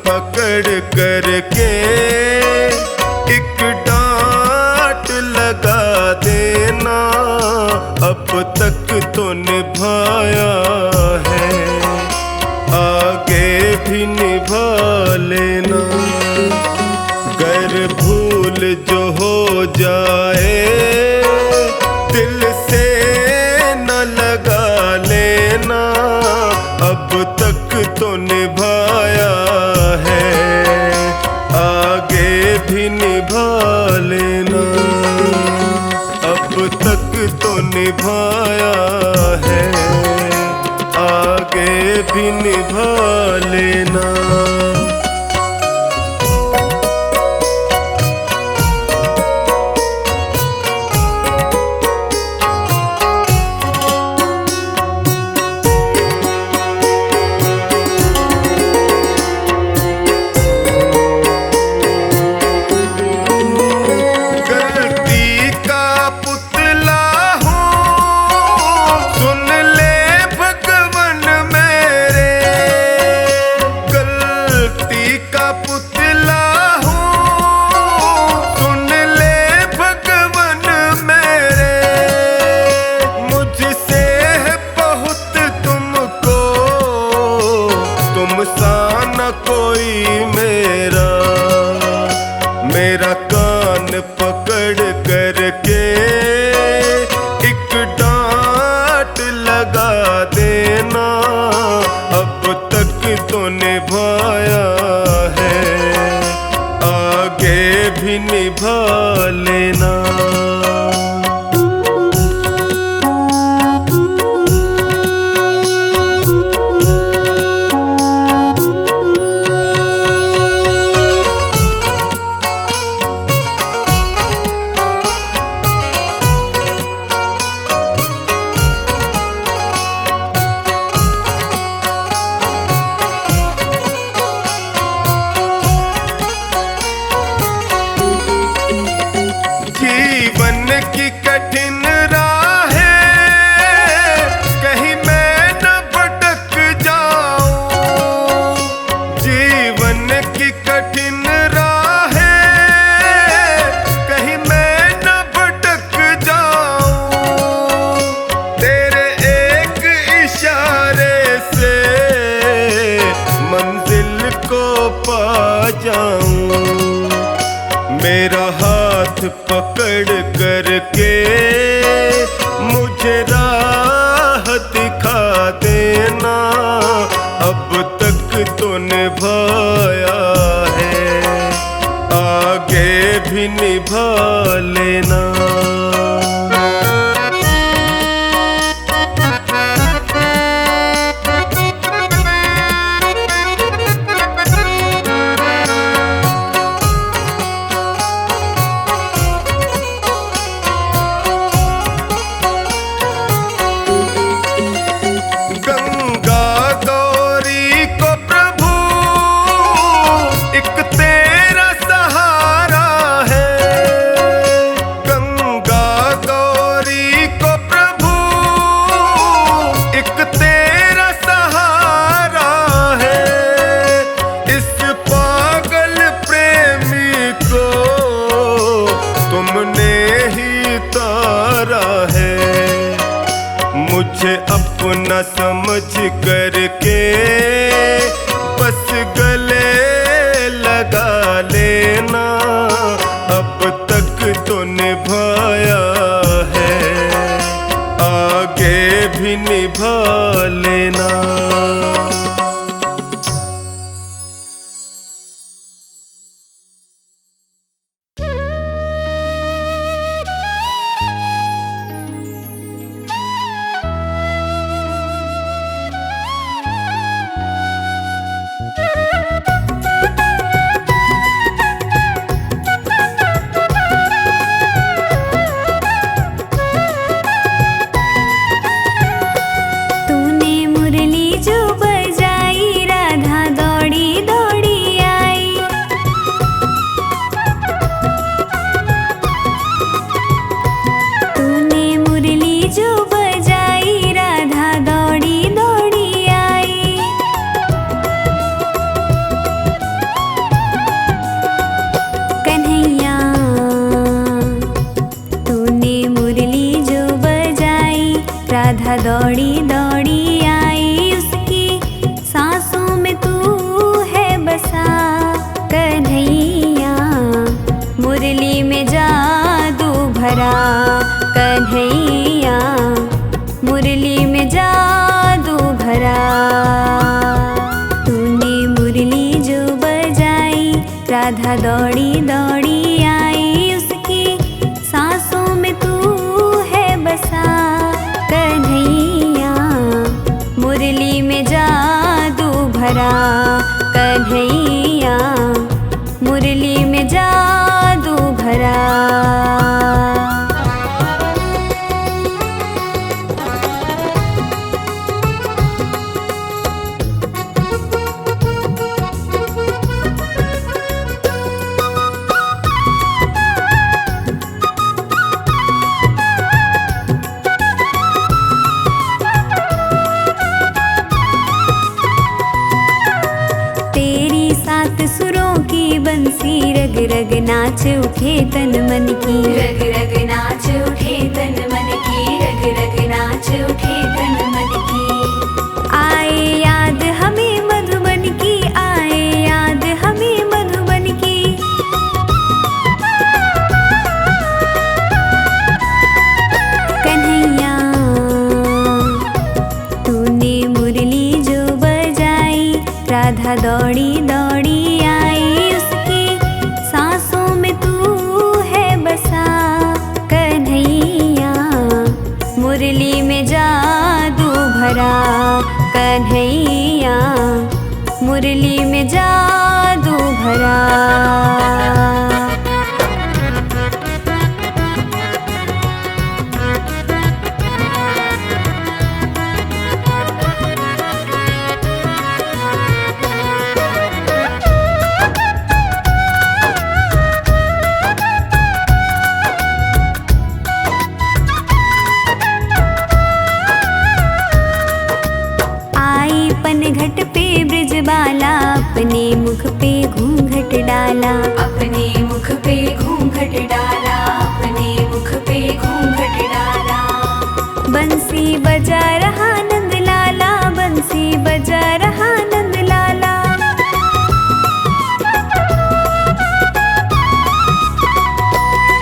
पकड़ करके एक डांट लगा देना, अब तक तो निभाया है, आगे भी निभा लेना। गर भूल जो हो जाए दिल से न लगा लेना, अब तक तो निभाया है, आगे भी निभा लेना। अब तक तो निभाया है, आगे भी निभा लेना। कोई मेरा कान पकड़ करके एक डांट लगा देना, अब तक तो निभाया है, आगे भी निभा लेना। जीवन की कठिन राहें कहीं मैं न भटक जाऊं, जीवन की कठिन राहें कहीं मैं न भटक जाऊं, तेरे एक इशारे से मंजिल को पा जाऊं। मेरा हाथ पकड़ करके मुझे राह दिखा देना, अब तक तो निभाया है, आगे भी निभा लेना। मुझे अपना समझ करके बस गले लगा लेना, अब तक तो निभाया है, आगे भी निभा लेना। राधा दौड़ी दौड़ी आई, उसकी सांसों में तू है बसा। कन्हैया मुरली में जादू भरा, कन्हैया मुरली में जादू भरा। सुरों की बंसी रग रग नाच उठे तन मन की, रग रग नाच उठे तन मन की, रग रग नाच उठे तन मन की। आए याद हमें मधुबन की, आए याद हमें मधुबन की। कन्हैया तूने मुरली जो बजाई, राधा दौड़ी दौड़ी आई, उसकी सांसों में तू है बसा। कन्हैया मुरली में जादू भरा, कन्हैया मुरली में जादू भरा। घट पे ब्रजबाला, अपने मुख पे घूंघट डाला, अपने मुख पे घूंघट डाला, अपने मुख पे घूंघट डाला। बंसी बजा रहा नंद लाला, बंसी बजा रहा नंद लाला।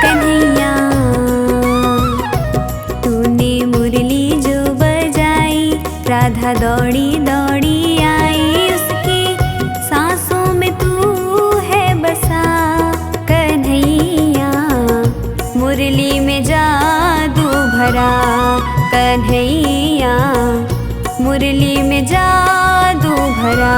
कन्हैया तूने मुरली जो बजाई, राधा दौड़ी दौड़ी आई, उसकी सांसों में तू है बसा। कन्हैया मुरली में जादू भरा, कन्हैया मुरली में जादू भरा।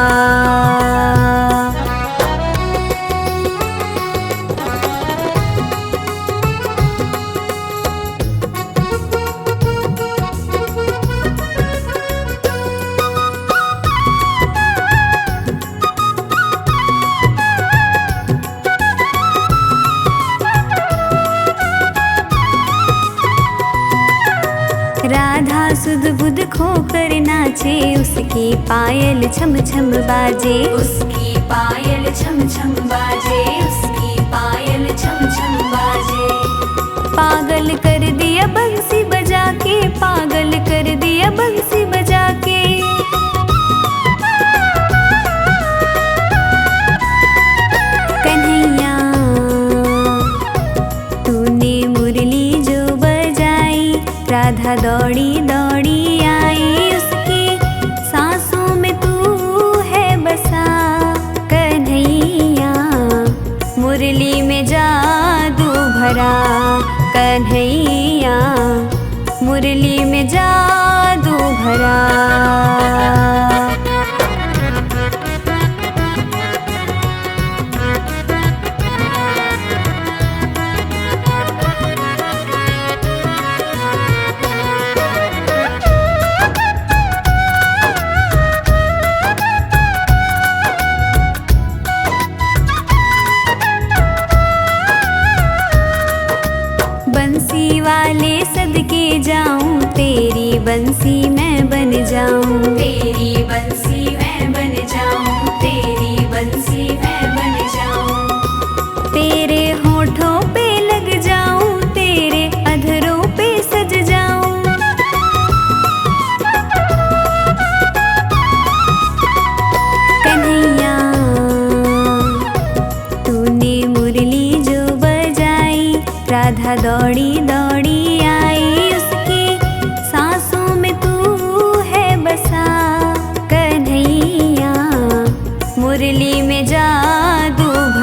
राधा सुध बुध खोकर नाचे, उसकी पायल छम छम बाजे, उसकी पायल छम छम बाजे, उसकी पायल छम छम बाजे। पागल कर दिया बंसी बजा के, पागल कर दिया बंसी बजा के। कन्हैया तूने मुरली जो बजाई, राधा दौड़ी दौड़ी आई, उसकी सांसों में तू है बसा। कन्हैया मुरली में जादू भरा, कन्हैया मुरली में जादू भरा। बंसी वाले सदके जाऊं, तेरी बंसी मैं बन जाऊं, तेरी बंसी मैं बन जाऊं, तेरी बंसी मैं बन जाऊं। तेरे होठों पे लग जाऊं, तेरे अधरों पे सज जाऊं। कन्हैया तूने मुरली जो बजाई, राधा दौड़ी दौड़ी आई, उसकी सांसों में तू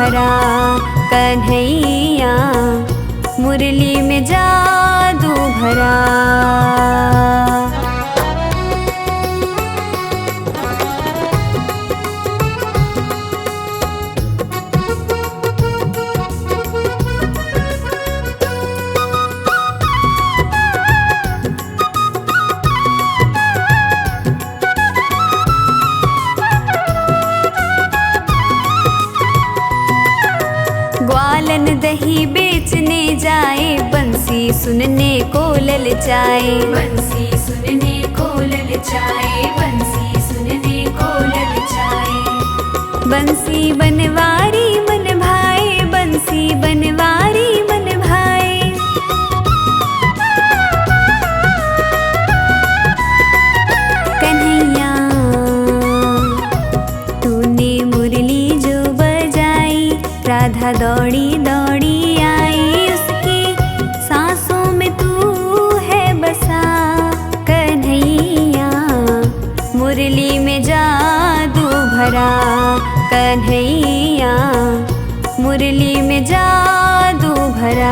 भरा कन्हैया, मुरली में जादू भरा। ग्वालन दही बेचने जाए, बंसी सुनने को ललचाए, बंसी सुनने को ललचाए, बंसी सुनने को ललचाए। बंसी बनवारी मन भाए, बंसी बनवारी मन भाए। कन्हैया तूने मुरली जो बजाई, राधा दौड़ी दौड़ी आई, उसकी सांसों में तू है बसा। कन्हैया मुरली में जादू भरा, कन्हैया मुरली में जादू भरा।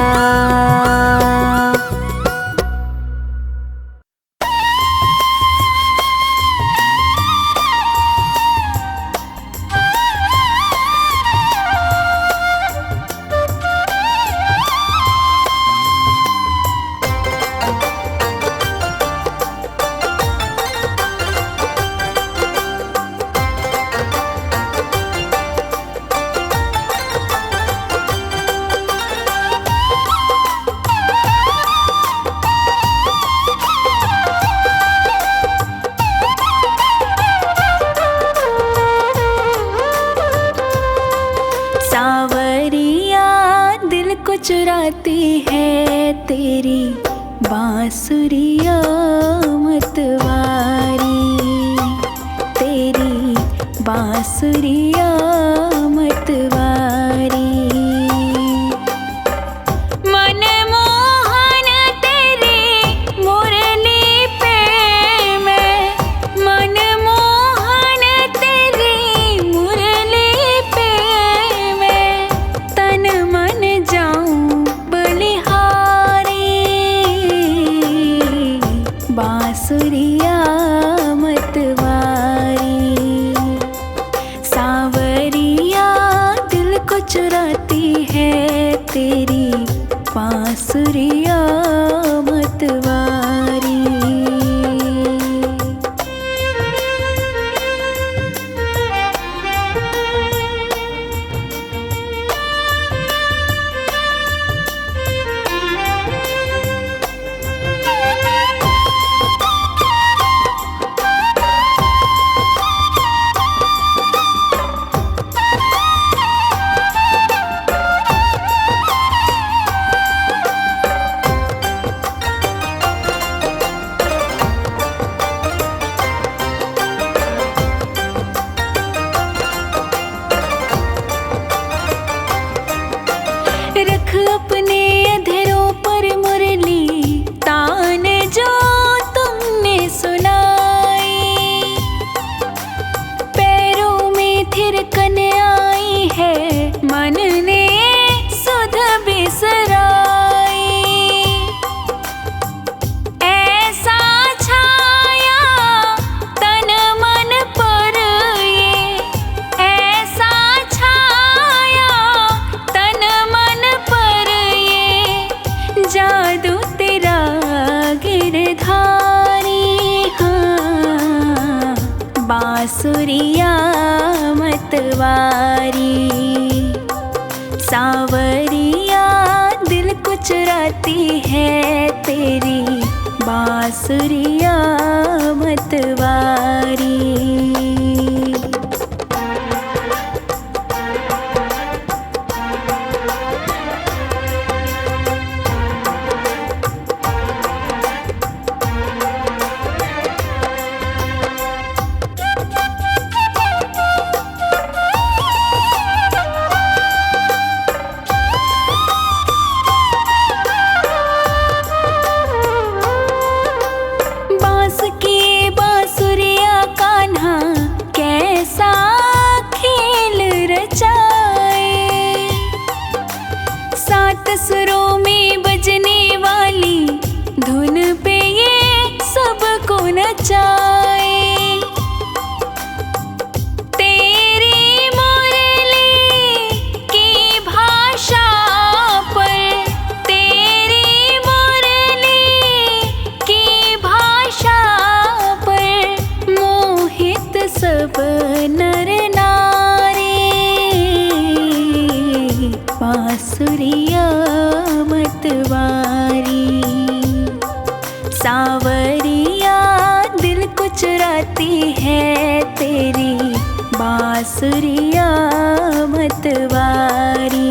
सावरिया दिल को चुराती है तेरी बांसुरिया मतवारी, तेरी बांसुरिया मतवारी। मनमोहन तेरी मुरली पे मैं, मनमोहन तेरी मुरली पे मैं तन मन जाऊं बलिहारी। बांसुरिया मतवारी, सावरिया दिल को चुराती है तेरी बांसुरिया मतवारी। रख अपने अधरों पर मुरली, तान जो तुमने सुनाई। पैरों में थिरकन आई है, मन ने सुध बिसराई। ऐसा छाया तन मन पर ये, ऐसा छाया तन मन पर ये, जादू तेरा गिरधारी। हाँ बांसुरिया मतवारी, सावरिया दिल को चुराती है तेरी बांसुरिया मतवारी। बांस की बांसुरिया कान्हा बांसुरिया मतवारी। सांवरिया दिल को चुराती है तेरी बांसुरिया मतवारी।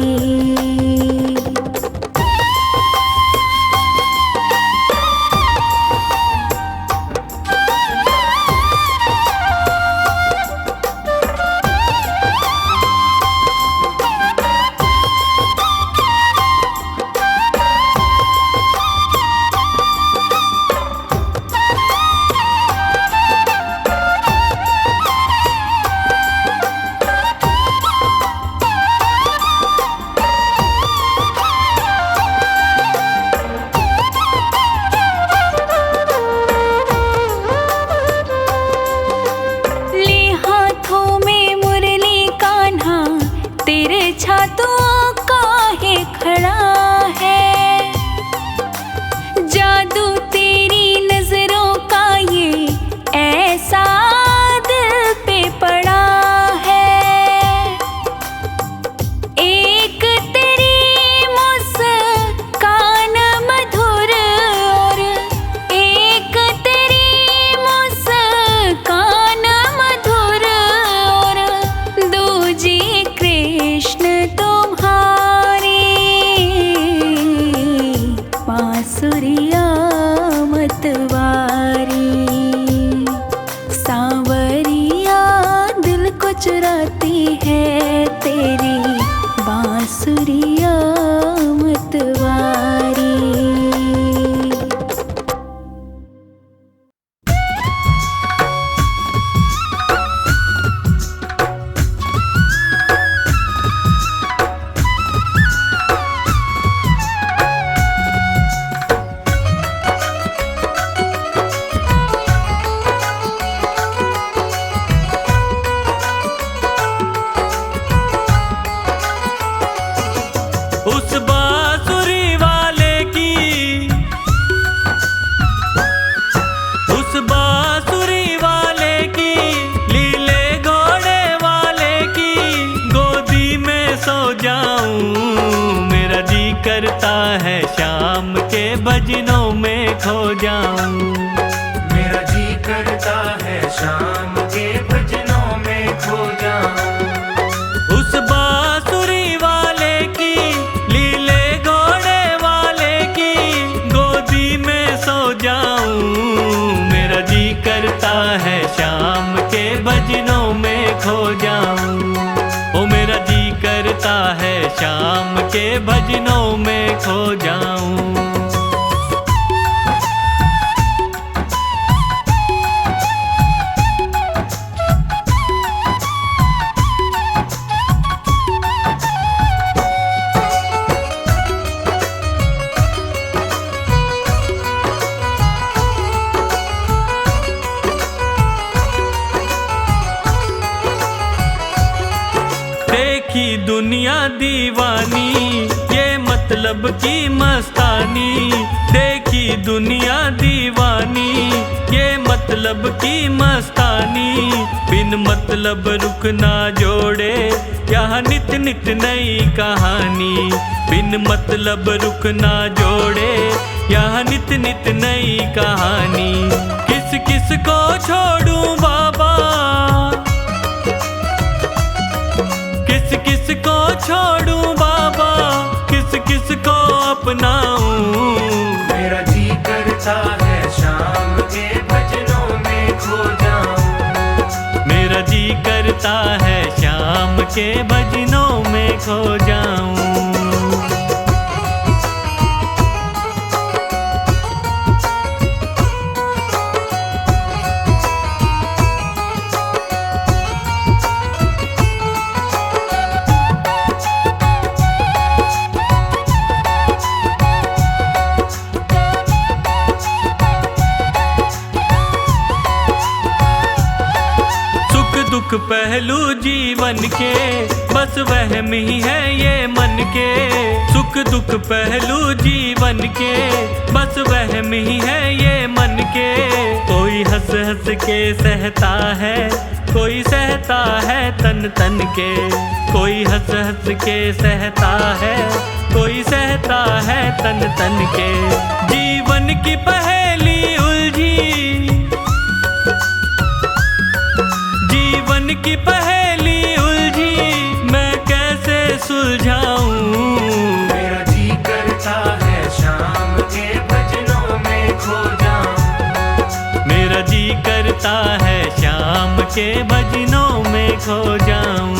बांसुरिया मतवारी। सांवरिया दिल को चुराती है तेरी बांसुरिया मतवारी। उस बांसुरी वाले की, उस बांसुरी वाले की, लीले घोड़े वाले की गोदी में सो जाऊं। मेरा जी करता है शाम के भजनों में खो जाऊं। मेरा जी करता है शाम के भजनों में खो जाऊं। उस बांसुरी वाले की, लीले घोड़े वाले की गोदी में सो जाऊं। मेरा जी करता है शाम के भजनों में खो जाऊं। ओ मेरा जी करता है शाम के भजनों में खो जाऊं। देखी दुनिया दीवानी, ये मतलब की मस्तानी। देखी दुनिया दीवानी, ये मतलब की मस्तानी। बिन मतलब रुक ना जोड़े यहाँ नित नित नई कहानी। बिन मतलब रुक ना जोड़े यहाँ नित नित नई कहानी। किस किस को छोड़ूं बाबा, किस किस को छोड़ूं बाबा, किस किस को अपनाऊं। मेरा जी करता है शाम के भजनों में खो जाऊं। मेरा जी करता है शाम के भजनों में खो जाऊं। दुख पहलू जीवन के, बस वहम ही है ये मन के। सुख दुख पहलू जीवन के, बस वहम ही है ये मन के। कोई हंस हंस के सहता है, कोई सहता है तन तन के। कोई हंस हंस के सहता है, कोई सहता है तन तन के। जीवन की पहेली उलझी, जीवन की पहेली उलझी, मैं कैसे सुलझाऊं। मेरा जी करता है शाम के भजनों में खो जाऊं। मेरा जी करता है शाम के भजनों में खो जाऊं।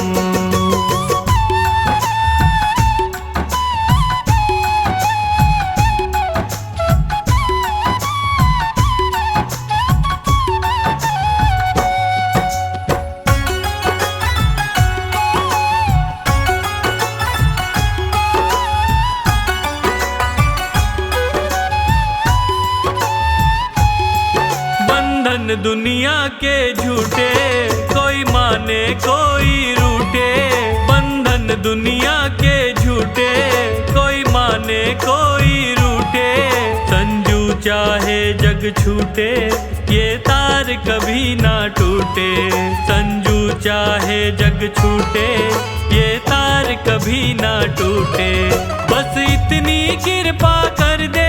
दुनिया के झूठे, कोई माने कोई रूठे। बंधन दुनिया के झूठे, कोई माने कोई रूठे। संजू चाहे जग छूटे, ये तार कभी ना टूटे। संजू चाहे जग छूटे, ये तार कभी ना टूटे। बस इतनी कृपा कर दे,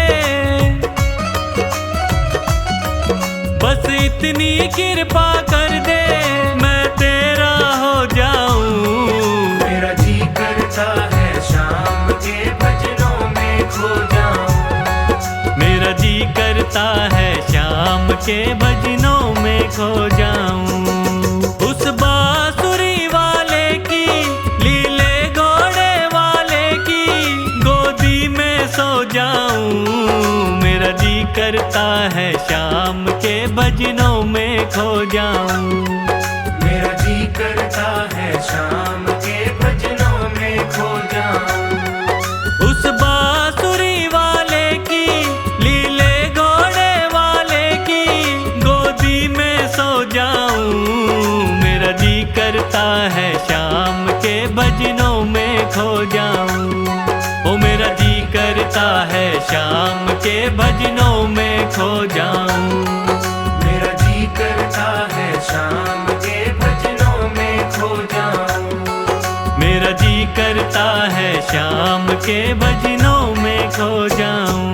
बस इतनी कृपा कर दे, मैं तेरा हो जाऊं। मेरा जी करता है शाम के भजनों में खो जाऊं। मेरा जी करता है शाम के भजनों में खो जाऊं। उस बांसुरी वाले की, लीले घोड़े वाले की गोदी में सो जाऊं। मेरा जी करता है शाम के भजनों में खो जाऊं। मेरा जी करता है शाम के भजनों में खो जाऊं। उस बांसुरी वाले की, लीले घोड़े वाले की गोदी में सो जाऊं। मेरा जी करता है शाम के भजनों में खो जाऊं। ओ मेरा जी करता है शाम के भजनों में खो जाऊं। मेरा जी करता है शाम के भजनों में खो जाऊं। मेरा जी करता है शाम के भजनों में खो जाऊं।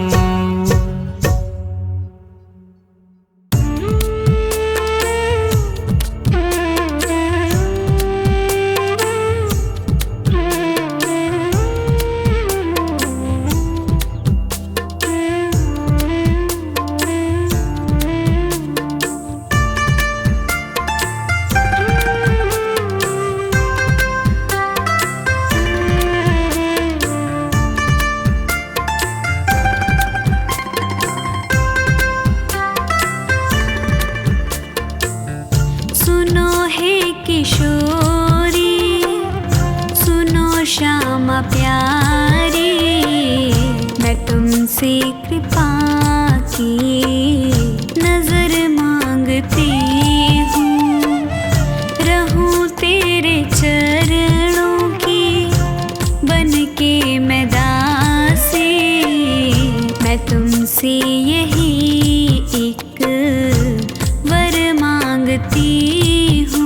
सुनो हे किशोरी, सुनो श्यामा प्यारी, मैं तुमसे कृपा की नजर मांगती हूँ। रहूं तेरे चरणों की बन के मैं दासी, मैं तुमसे यही एक वर मांगती हूँ।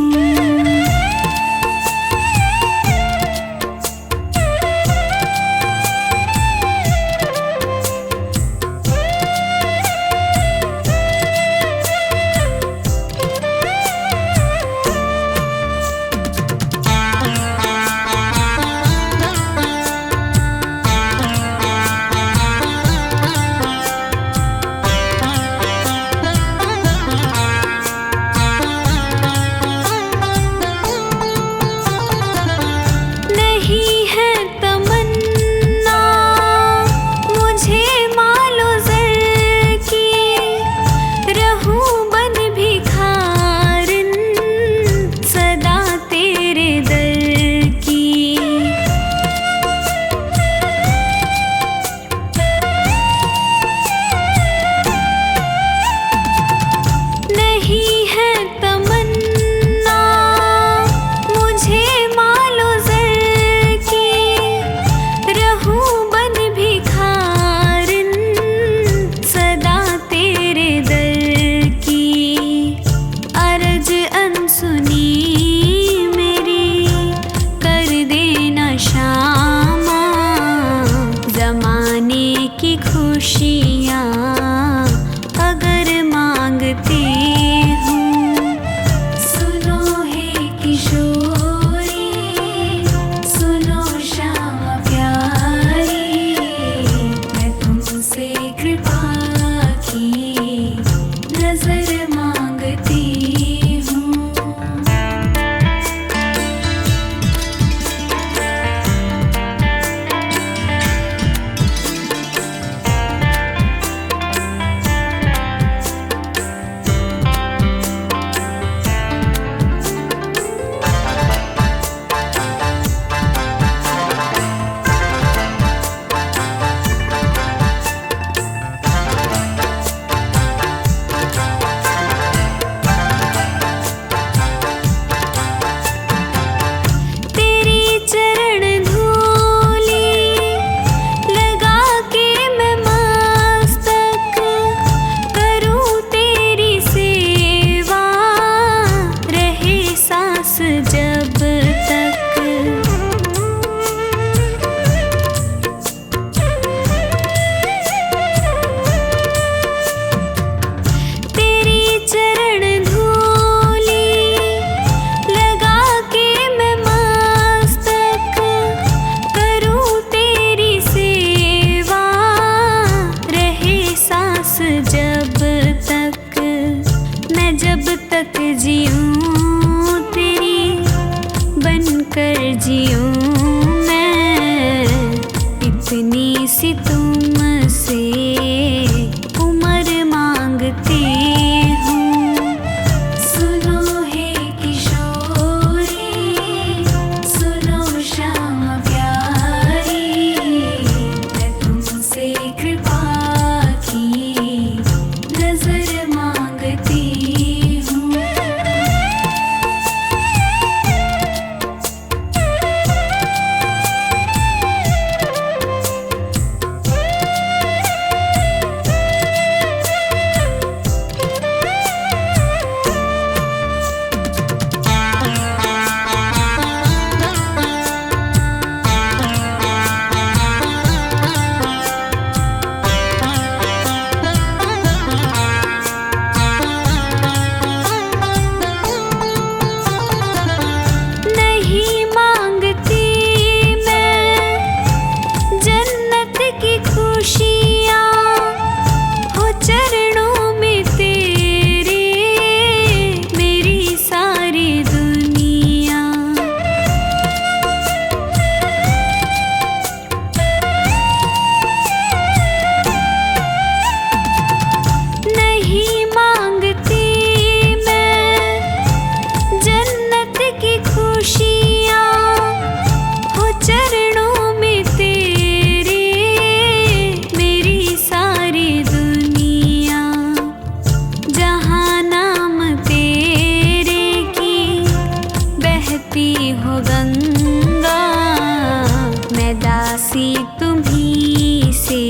दासी तुम्हीं से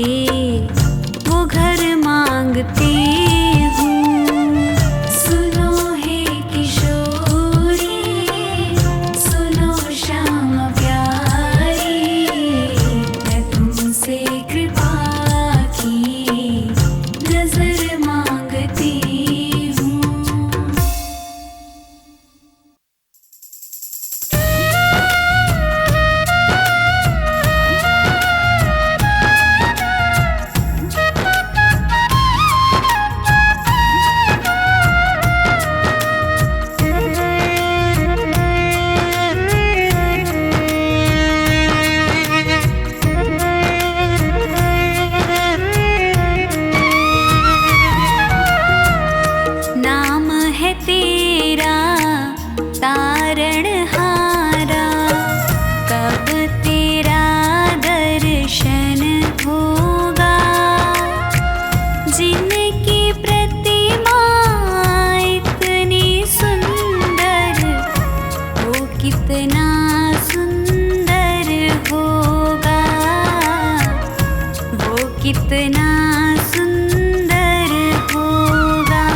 वो घर मांगते हूँ। सुनो हे किशोरी, सुनो श्याम प्यारी, मैं तुमसे कृपा की नजर मांगती हूँ। नाम है तेरा तारणहारा, कब तेरा दर्शन होगा। जिनकी प्रतिमा इतनी सुंदर, वो कितना सुंदर होगा, वो कितना सुंदर होगा।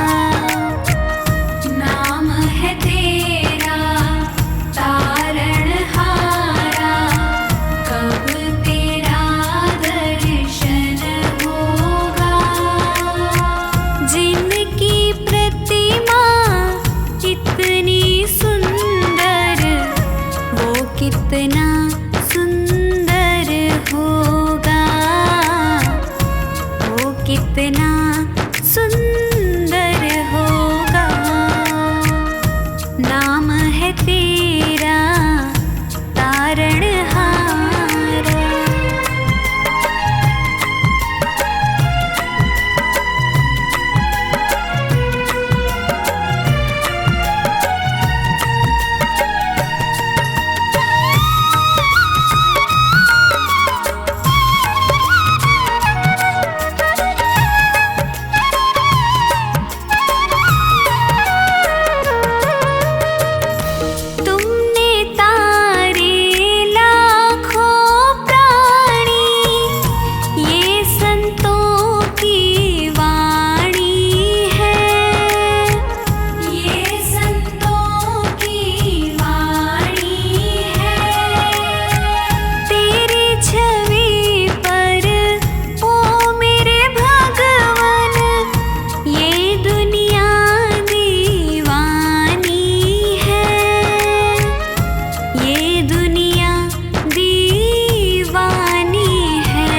नाम है तेरा तारणहारा, कब तेरा दर्शन होगा। जिनकी प्रतिमा इतनी सुंदर, वो कितना सुंदर होगा, वो कितना सुंदर होगा। नाम है तेरा तारणहारा। तुमने तारे लाखों प्राणी, ये संतों की वाणी है, ये संतों की वाणी है। तेरी छवि पर ओ मेरे भगवन, ये दुनिया दीवानी है, ये दुनिया दीवानी है।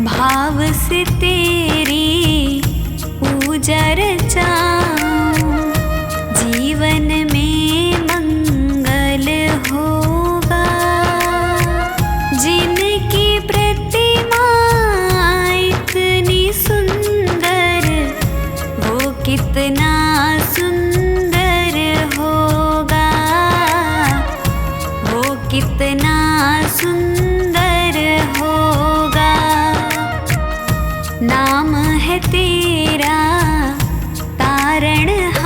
भाव से तेरी पूजा रचाऊं, जीवन में मंगल होगा। जिनकी प्रतिमा इतनी सुंदर, वो कितना सुंदर होगा, वो कितना सुंदर होगा। नाम है तेरा तारणहारा।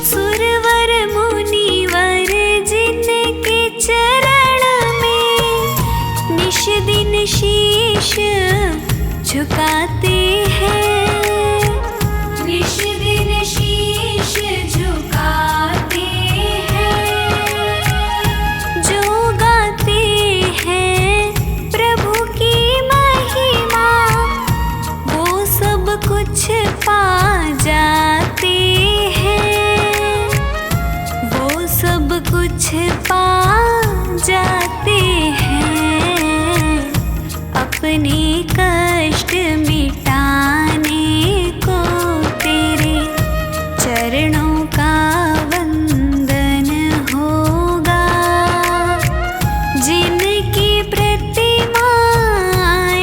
सुरवर मुनिवर जिनके चरण में निश दिन शीश झुकाते हैं, निश दिन शीश झुकाते हैं। जो गाते हैं प्रभु की महिमा, वो सब कुछ पा जाते हैं, वो सब कुछ पा जाते हैं। अपने कष्ट मिटाने को तेरे चरणों का वंदन होगा। जिनकी प्रतिमा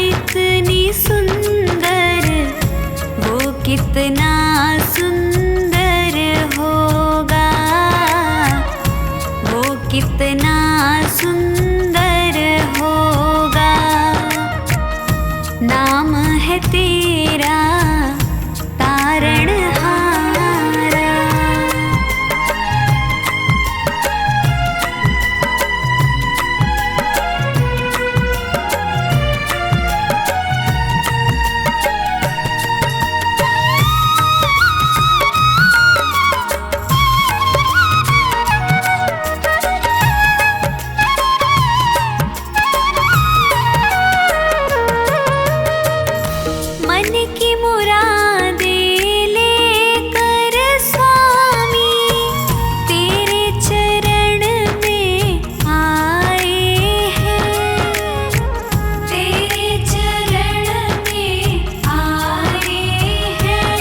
इतनी सुंदर, कितना सुंदर होगा, वो कितना सुंदर होगा। नाम है तेरा तारणहारा। मन की मुरादें लेकर स्वामी तेरे चरण में आए हैं, तेरे चरण में आए हैं।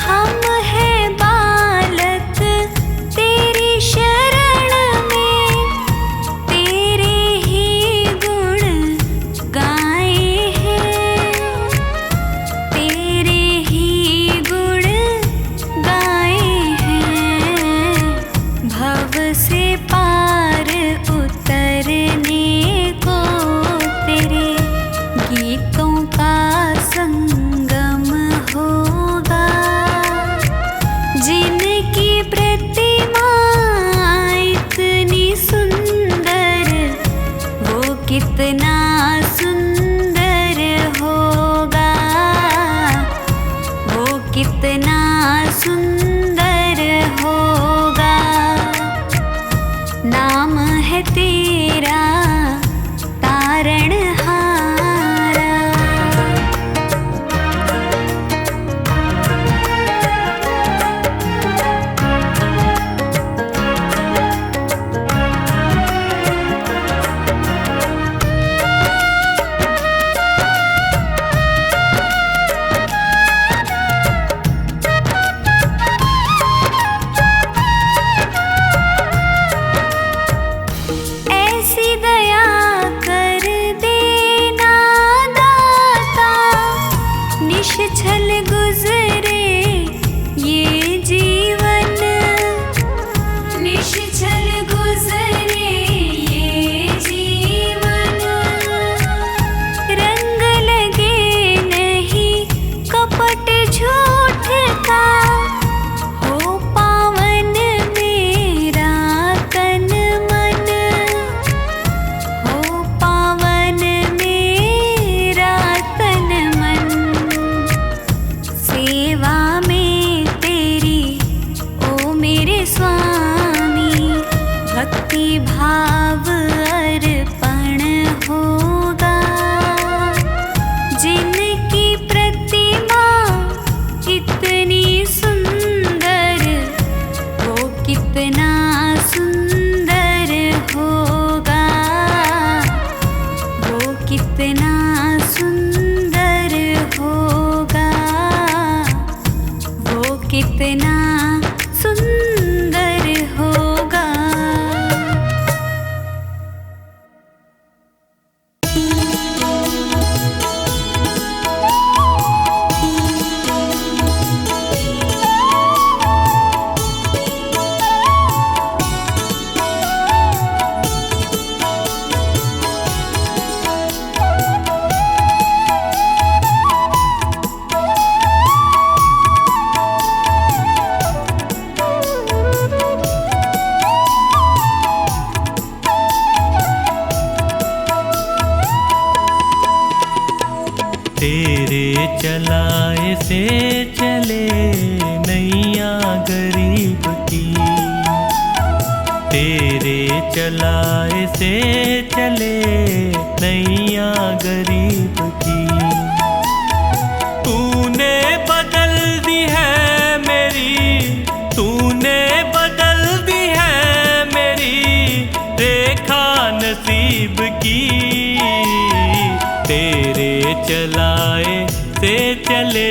हम हैं बालक तेरी शरण में, तेरे ही गुण गाए हैं, तेरे ही गुण गाए हैं। भव से पार उतरने को तेरे गीतों का संगम होगा। जिनकी प्रतिमा इतनी सुंदर, वो कितना सुंदर होगा, वो कितना सुंदर होगा। नाम है तेरा तारणहारा। ऐसी दया कर देना दाता, निश्छल गुजरे ये जीवन, निश्छल गुजरे ये जीवन। रंग लगे नहीं कपट झूठ का, हो पावन मेरा तन मन, हो पावन मेरा तन मन। सेवा में तेरी ओ मेरे स्वामी, भक्ति भाव अर्पण होगा। जिनकी प्रतिमा इतनी सुंदर, वो कितना सुंदर होगा, वो कितना सुंदर होगा, वो कितना सुंदर होगा। तेरे चलाए से चले नैया गरीब की, तेरे चलाए से चले नैया गरीब की। तूने बदल दी है मेरी, तूने बदल दी है मेरी रेखा नसीब की। तेरे चलाए से चले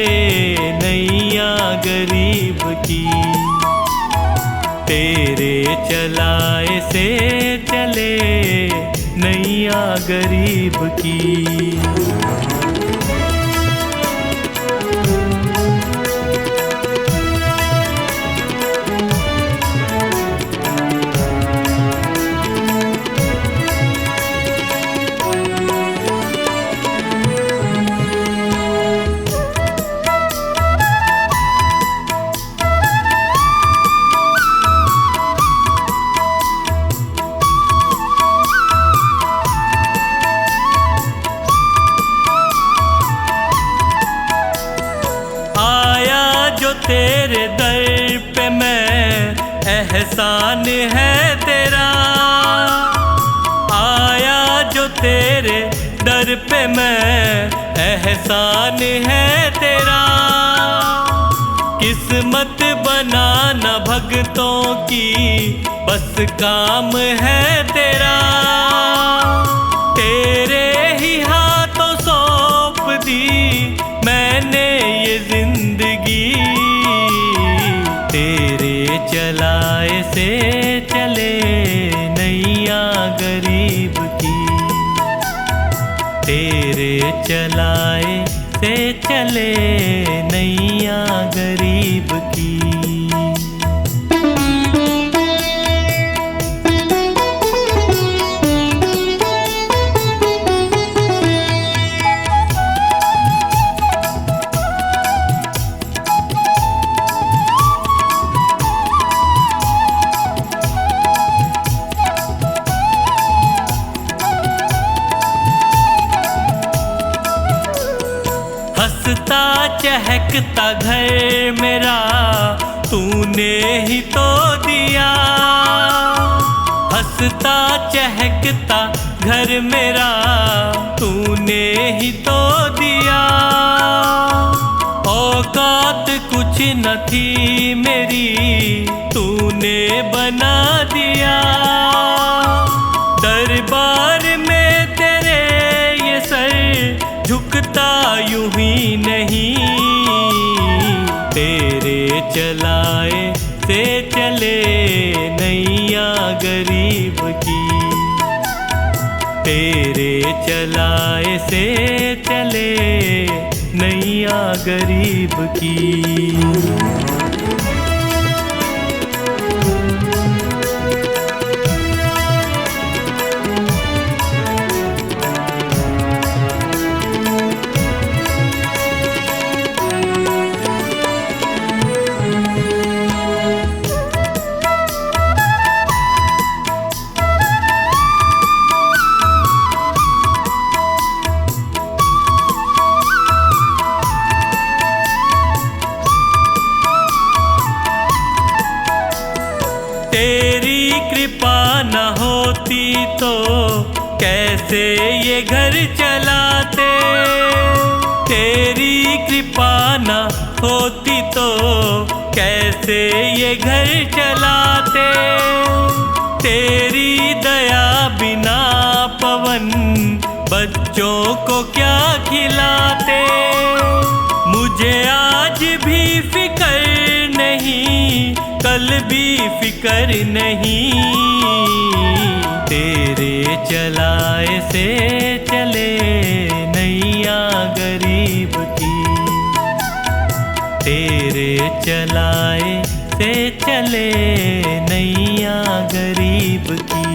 नैया गरीब की, तेरे चलाए से चले नैया गरीब की। जो तेरे दर पे मैं, एहसान है तेरा। आया जो तेरे दर पे मैं, एहसान है तेरा। किस्मत बनाना भगतों की बस काम है तेरा। तेरे ही हाथों सौंप दी मैंने ये जिंदगी। तेरे चलाए से चले नैया गरीब की। तेरे चलाए से चले नैया गरीब की। हंसता चहकता घर मेरा तूने ही तो दिया। हंसता चहकता घर मेरा तूने ही तो दिया। औकात कुछ न थी मेरी तूने बना दिया। दरबार में तेरे ये सर झुकता यूं ही नहीं। तेरे चलाए से चले नैया गरीब की। तेरे चलाए से चले नैया गरीब की। तेरी कृपा न होती तो कैसे ये घर चलाते। तेरी कृपा न होती तो कैसे ये घर चलाते। तेरी दया बिना पवन बच्चों को क्या खिलाते। मुझे आज भी फिक्र नहीं, कल भी फिक्र नहीं। तेरे चलाए से चले नैया गरीब की। तेरे चलाए से चले नैया गरीब की।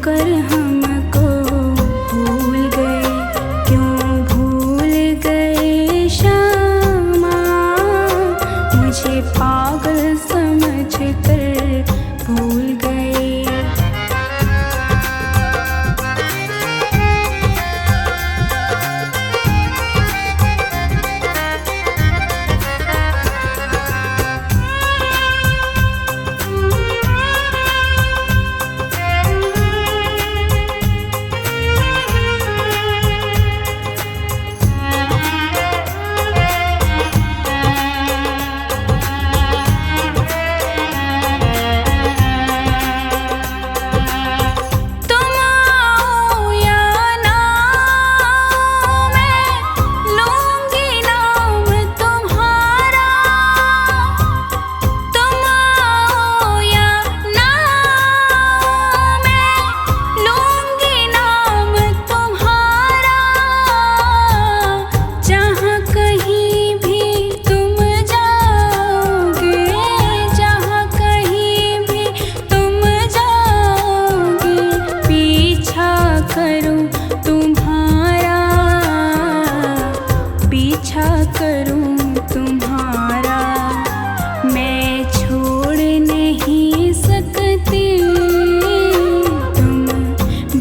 कर हमको भूल गए, क्यों भूल गए श्यामा, मुझे पागल समझ कर भूल गए।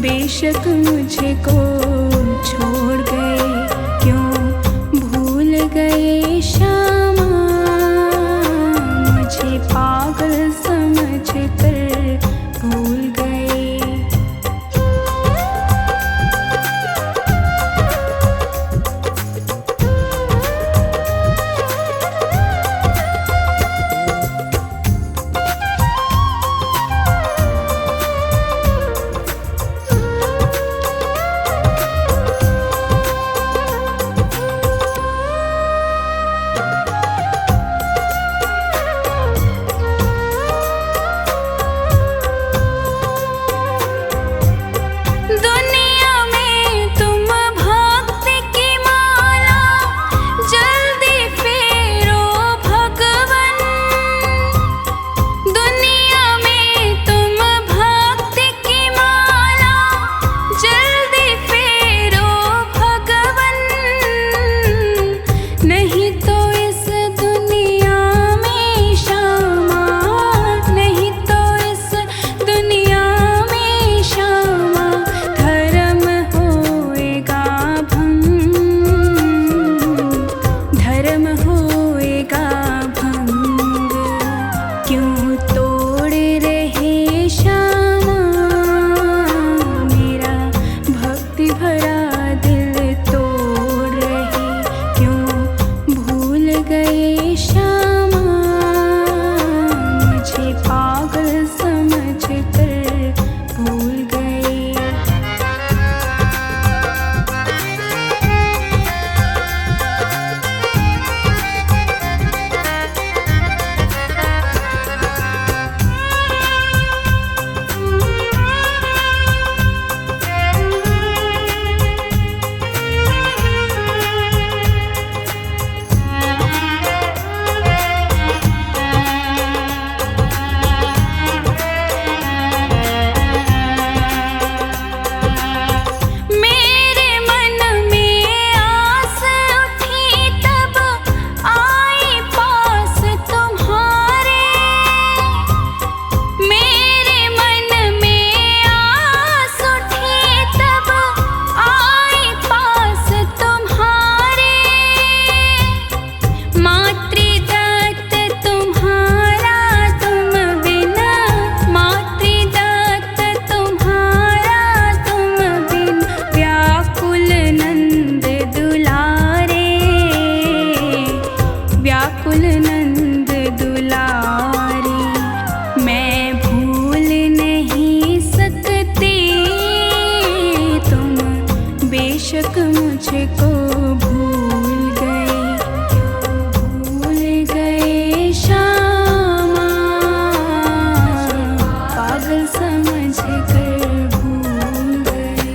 बेशक मुझको छोड़ गए, क्यों भूल गए श्यामा, मुझे पागल समझ कर भूल गए। बेशक मुझको भूल गए श्यामा, पागल समझ कर भूल गए।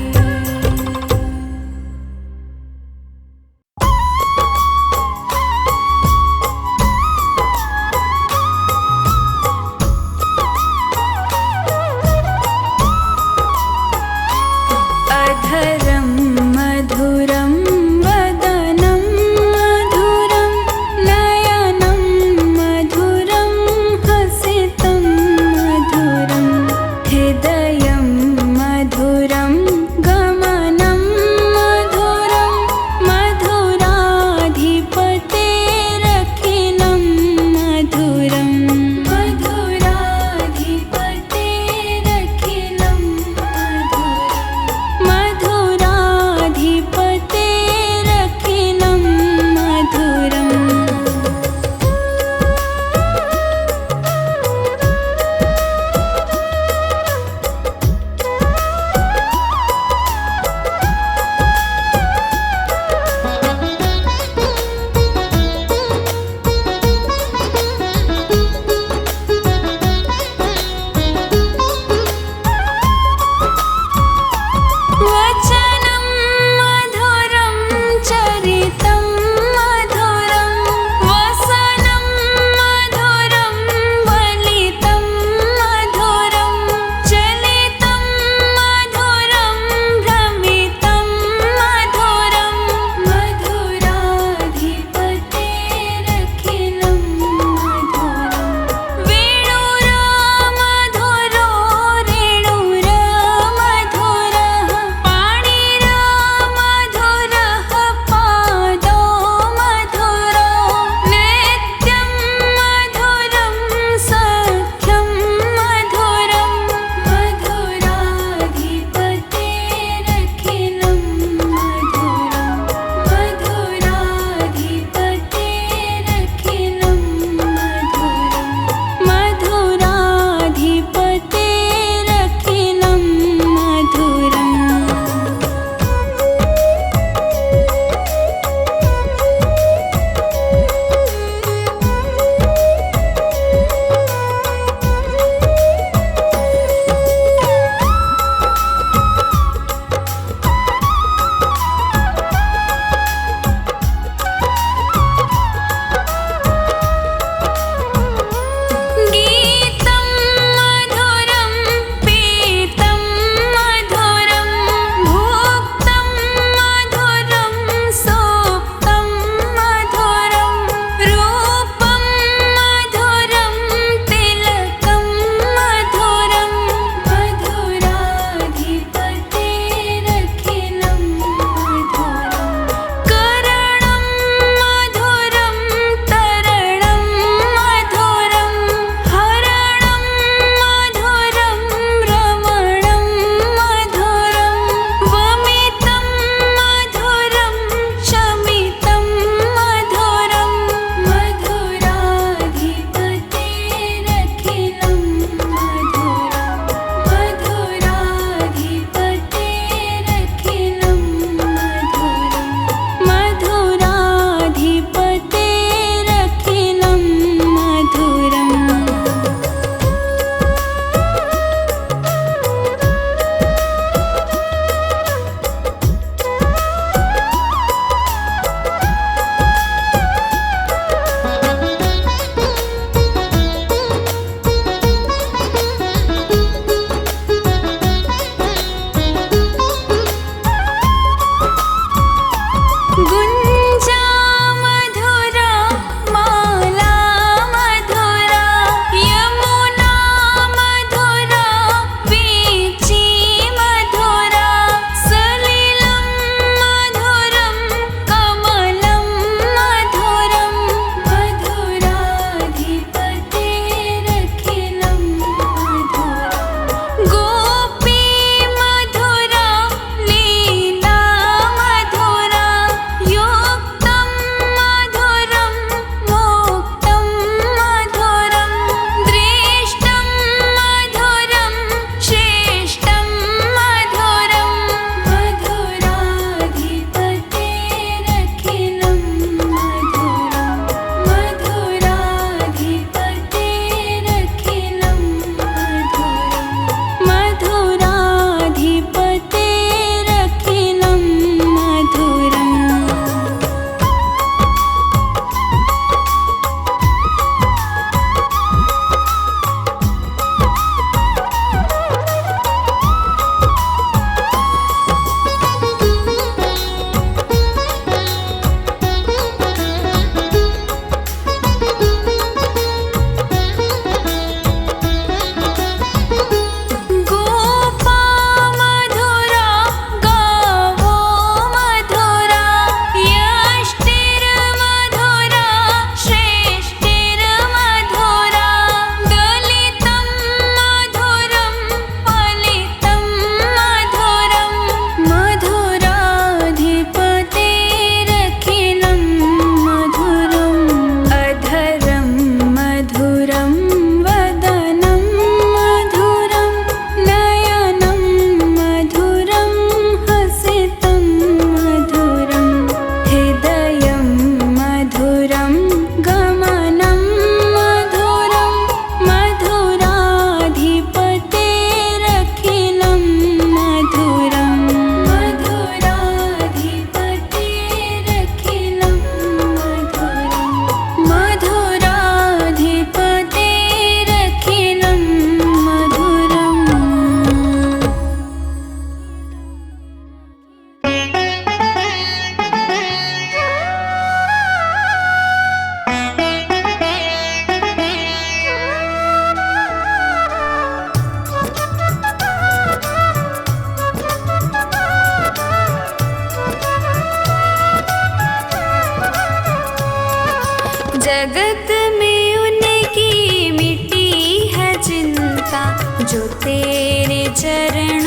तेरे चरणों